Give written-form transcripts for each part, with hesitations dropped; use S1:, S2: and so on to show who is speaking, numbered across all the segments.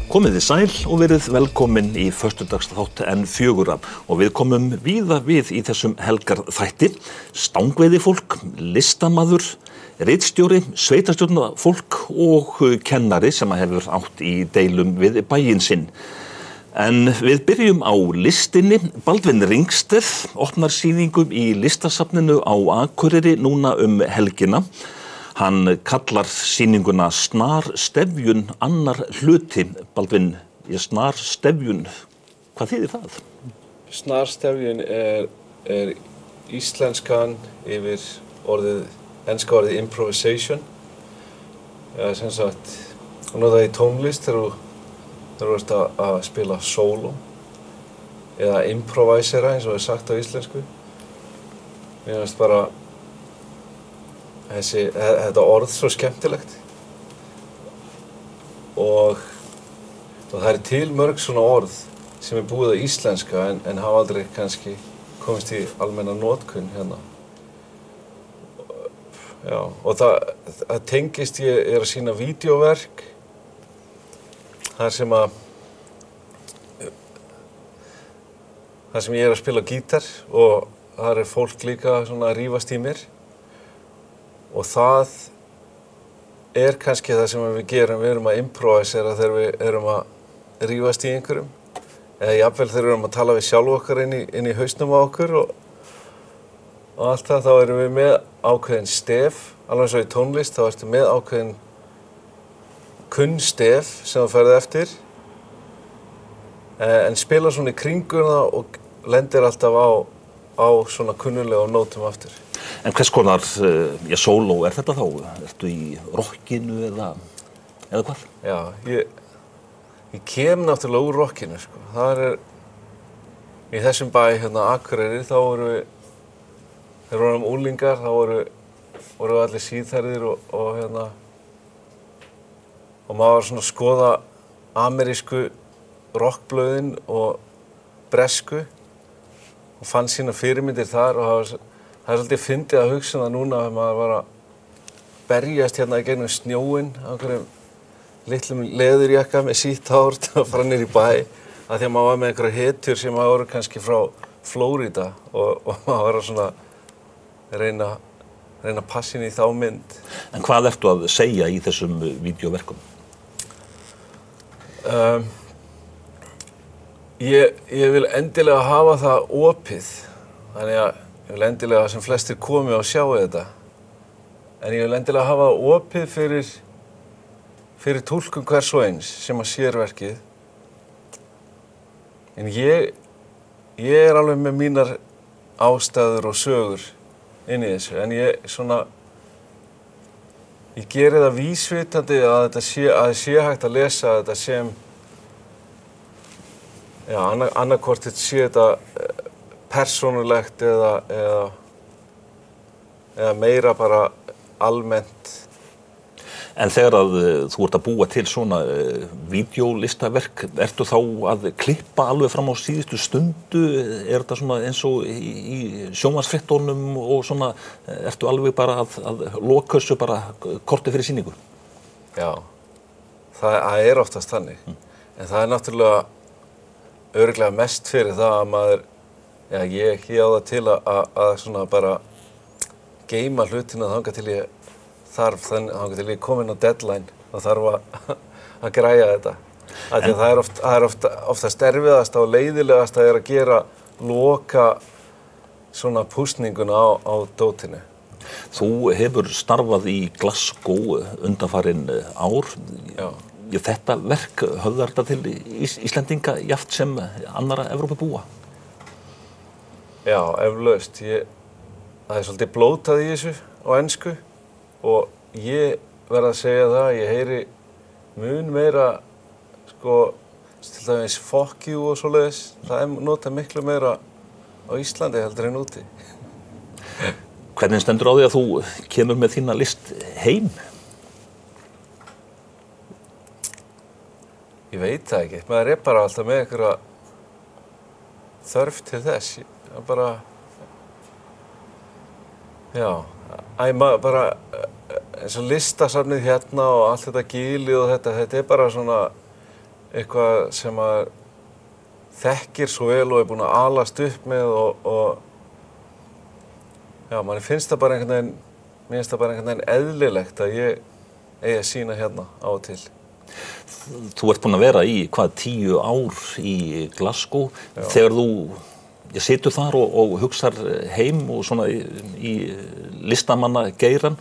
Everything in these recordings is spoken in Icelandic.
S1: Komið þið sæl og verið velkomin í föstudagsþátt N4 og við komum víða við í þessum helgarþætti. Stangveiðifólk, listamaður, ritstjóri, sveitarstjórnarfólk og kennari sem hefur átt í deilum við bæinn sinn. En við byrjum á listinni. Baldvin Ringsteð opnar sýningu í listasafninu á Akureyri núna helgina. Hann kallar sýninguna Snarstefjun annar hluti. Baldvin, snarstefjun, hvað þýðir það?
S2: Snarstefjun er íslenskan yfir enska orðið improvisation. Sem sagt, og nú það í tónlist þegar þú ert að spila sóló eða improvisera eins og sagt á íslensku. Mér finnst bara þetta orð svo skemmtilegt og það er til mörg svona orð sem búið á íslenska en hafa aldrei kannski komist í almenna notkun hérna. Já, og það tengist ég að sýna vídeóverk þar sem ég að spila gítar og þar fólk líka svona að rífast í mér. Og það kannski það sem við gerum, við erum að improvisera þegar við erum að rífast í einhverjum. Eða jafnvel þegar við erum að tala við sjálf okkar inn í hausnum á okkur og allt það, þá erum við með ákveðin stef. Alveg eins og í tónlist, þá ertu með ákveðin kunnstef sem þú ferð eftir. En spila svona í kringum það og lendir alltaf á svona kunnulegum nótum aftur.
S1: En hvers konar sóló þetta þá? Ertu í rockinu eða hvað?
S2: Já, ég kem náttúrulega úr rockinu, sko. Það í þessum bæ hérna Akureyri, þá vorum þegar vorum unglingar, þá voru allir síðhærðir og maður var svona að skoða amerísku rockblöðin og bresku og fann sína fyrirmyndir þar og það svolítið fyndið að hugsa það núna að maður var að berjast hérna í gegnum snjóinn á einhverjum litlum leðurjakka með sítt hár að fara niður í bæ af því að maður var með einhverjar hetjur sem maður voru kannski frá Flórida og maður var að svona reyna að passa inn í þá mynd.
S1: En hvað ertu að segja í þessum vídeóverkum?
S2: Ég vil endilega hafa það opið, þannig að ég vil endilega sem flestir komi og sjá þetta. En ég vil endilega hafa það opið fyrir túlkun hvers og eins sem að sér verkið. En ég alveg með mínar ástæður og sögur inn í þessu. En ég geri það vísvitandi að það sé hægt að lesa þetta sem annarkvort sé þetta persónulegt eða meira bara almennt.
S1: En þegar þú ert að búa til svona vídeólistaverk, ertu þá að klippa alveg fram á síðustu stundu? Er þetta svona eins og í sjónvarpsfréttunum og svona, ertu alveg bara að loka þessu bara kortið fyrir sýningu?
S2: Já, það oftast þannig. En það náttúrulega örugglega mest fyrir það að maður, ég á það til að svona bara geyma hlutina þangað til ég þangað til ég komin á deadline og þarf að græja þetta. Af því að það er oftast erfiðast og leiðilegast að gera loka svona púsninguna á dótinu.
S1: Þú hefur starfað í Glasgow undanfarin ár.
S2: Já.
S1: Þetta verk höfðar þetta til Íslendinga jafnt sem annarra Evrópubúa?
S2: Já, eflaust. Það svolítið blótað í þessu á ensku og ég verð að segja það, ég heyri mun meira, til dæmis fuck you og svoleiðis. Það notað miklu meira á Íslandi heldur en úti.
S1: Hvernig stendur á því að þú kemur með þína list heim?
S2: Ég veit það ekki. Maður bara alltaf með einhverja þörf til þess. Bara, maður bara eins og listasafnið hérna og allt þetta gilið og þetta bara svona eitthvað sem maður þekkir svo vel og búinn að alast upp með og já, manni finnst það bara einhvern veginn eðlilegt að ég eigi að sýna hérna á og til.
S1: Þú ert búinn að vera í 10 ár í Glasgow. Já. Þegar þú situr þar og hugsar heim og svona í listamannageirann,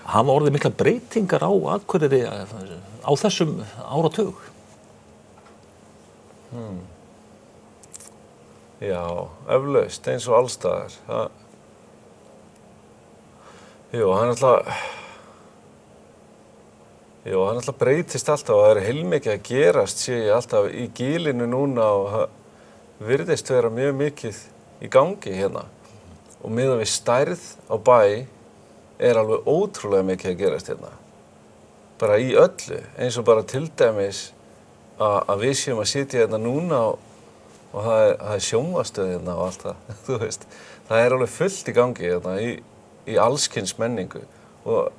S1: hafa orðið miklar breytingar á Akureyri á þessum áratug?
S2: Já, eflaust, eins og allstaðar. Hann alltaf breytist alltaf og það heilmikið að gerast, sé ég alltaf í gilinu núna og það virðist vera mjög mikið í gangi hérna. Og miðað við stærð á bæ alveg ótrúlega mikið að gerast hérna. Bara í öllu, eins og bara til dæmis að við séum að sitja hérna núna og það sjónvarpsstöð hérna og allt það, þú veist. Það alveg fullt í gangi hérna í allskyns menningu og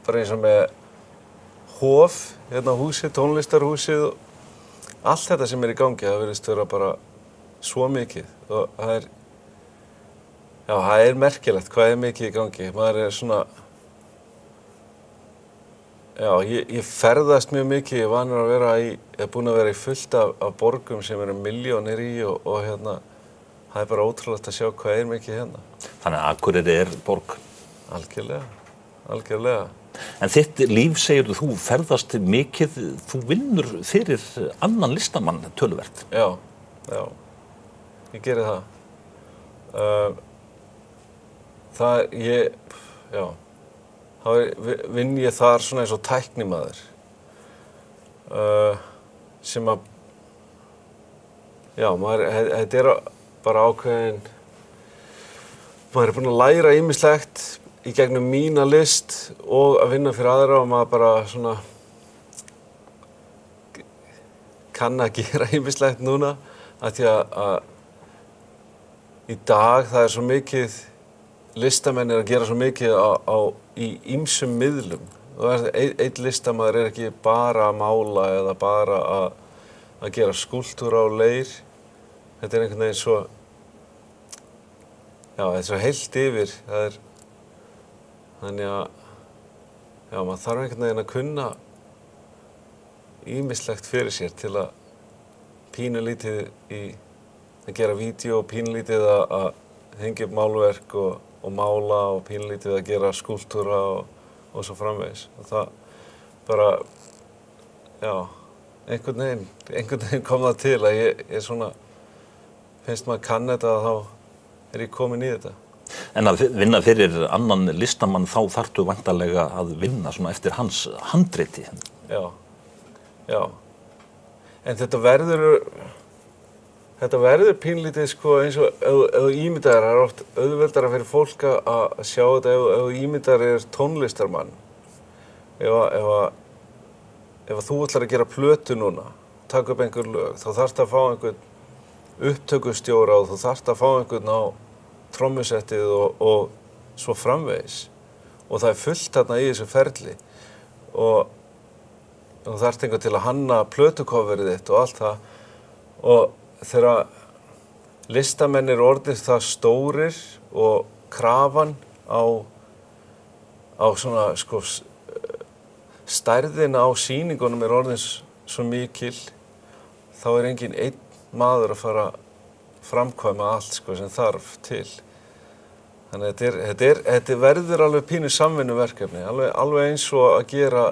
S2: bara eins og með hof, hérna húsið, tónlistarhúsið og allt þetta sem í gangi, það virðist vera bara svo mikið og það merkilegt hvað mikið í gangi. Maður svona, ég ferðast mjög mikið, ég vanur að vera búinn að vera í fullt af borgum sem milljónir í og hérna, það bara ótrúlegt að sjá hvað mikið hérna.
S1: Þannig að Akureyri borg?
S2: Algjörlega.
S1: En þitt líf, segir þú ferðast mikið, þú vinnur fyrir annan listamann töluvert.
S2: Já, ég geri það. Þá vinn ég þar svona eins og tæknimaður sem að, þetta bara ákveðin, maður búinn að læra ýmislegt í gegnum mína list og að vinna fyrir aðra og maður bara svona kann að gera ýmislegt núna af því að í dag það svo mikið, listamenn að gera svo mikið í ýmsum miðlum. Einn listamaður ekki bara að mála eða bara að gera skúlptúra á leir. Þetta einhvern veginn svo, þetta svo heilt yfir. Þannig að maður þarf einhvern veginn að kunna ýmislegt fyrir sér til að pínulítið að gera vídeó og pínulítið að hengja upp málverk og mála og pínulítið að gera skúlptúra og svo framvegis. Og það bara, einhvern veginn kom það til að ég svona, finnst maður kann þetta þá ég komin í þetta.
S1: En að vinna fyrir annan listamann þá þarftu væntanlega að vinna svona eftir hans handriti.
S2: Já. En þetta verður pínlítið sko eins og ef þú ímyndar, það oft auðveldara fyrir fólk að sjá þetta ef þú ímyndar tónlistarmann. Ef þú ætlar að gera plötu núna, taka upp einhver lög, þá þarftu að fá einhvern upptökustjóra og þú þarftu að fá einhvern á trommusettið og svo framvegis. Og það fullt þarna í þessu ferli og þú þarft einhvern til að hanna plötucoverið þitt og allt það. Og þegar listamenn orðnir það stórir og krafan á svona sko stærðina á sýningunum orðin svo mikil, þá enginn einn maður að fara að framkvæma allt sko sem þarf til. Þannig að þetta verður alveg pínu samvinnuverkefni, alveg eins og að gera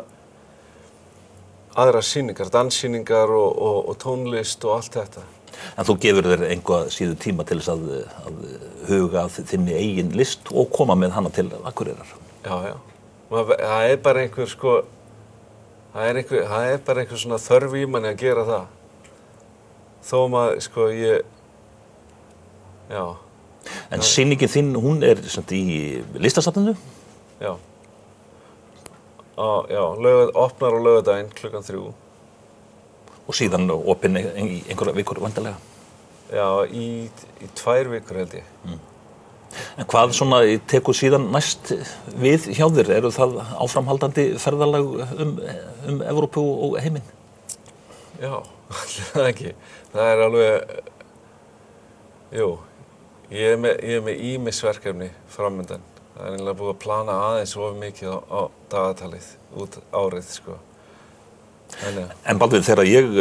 S2: aðrar sýningar, danssýningar og tónlist og allt þetta.
S1: En þú gefur þér einhvað síðu tíma til þess að huga að þinni eigin list og koma með hana til Akureyrar.
S2: Já. Það bara einhver sko, það bara einhver svona þörf í manni að gera það. Þó maður sko já.
S1: En sýningin þín, hún samt í listasafninu?
S2: Já. Opnar á laugardaginn klukkan 3.
S1: Og síðan opinn í einhverja vikur vantarlega?
S2: Já, í 2 vikur held ég.
S1: En hvað svona tekur síðan næst við hjá þér? Eru það áframhaldandi ferðalag um Evrópu og heiminn?
S2: Já, allir það ekki. Það alveg, jú, ég með ýmisverkefni framöndan. Það eiginlega búið að plana aðeins of mikið á dagatalið út árið, sko.
S1: En Baldvin, þegar ég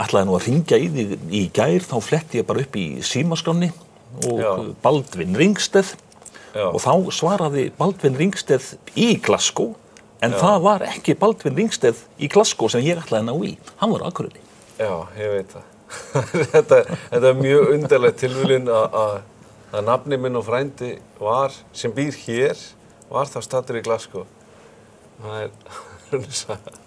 S1: ætlaði nú að hringja í þig í gær, þá fletti ég bara upp í símaskránni og Baldvin Ringsteð og þá svaraði Baldvin Ringsteð í Glasgow, en það var ekki Baldvin Ringsteð í Glasgow sem ég ætlaði að ná í. Hann var á Akureyri.
S2: Já, ég veit það. Þetta mjög undarleg tilviljun að nafni minn og frændi sem býr hér, var þá staddur í Glasgow. Það saga.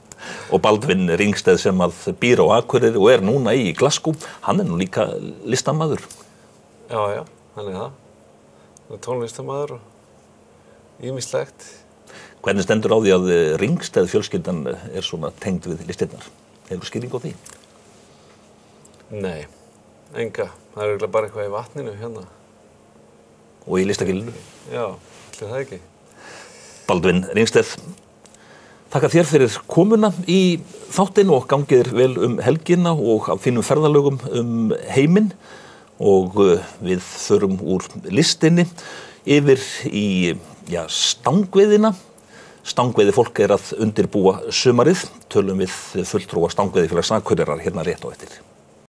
S1: Og Baldvin Ringsteð sem að býr á Akureyri og núna í Glasgow, hann nú líka listamaður.
S2: Já, hann það. Hann tónlistamaður og ýmislegt.
S1: Hvernig stendur á því að Ringsteð fjölskyldan svona tengd við listirnar? Hefur skýring á því?
S2: Nei, enga. Það örugglega bara eitthvað í vatninu hérna.
S1: Og í listakilinu?
S2: Já, ætli það ekki.
S1: Baldvin Ringsteð, þakka þér fyrir komuna í þáttinn og gangið vel helgina og á þínum ferðalögum heiminn og við förum úr listinni yfir í stangveiðina. Stangveiði fólk að undirbúa sumarið, tölum við fulltrúa Stangveiðifélags Akureyrar hérna rétt á eftir.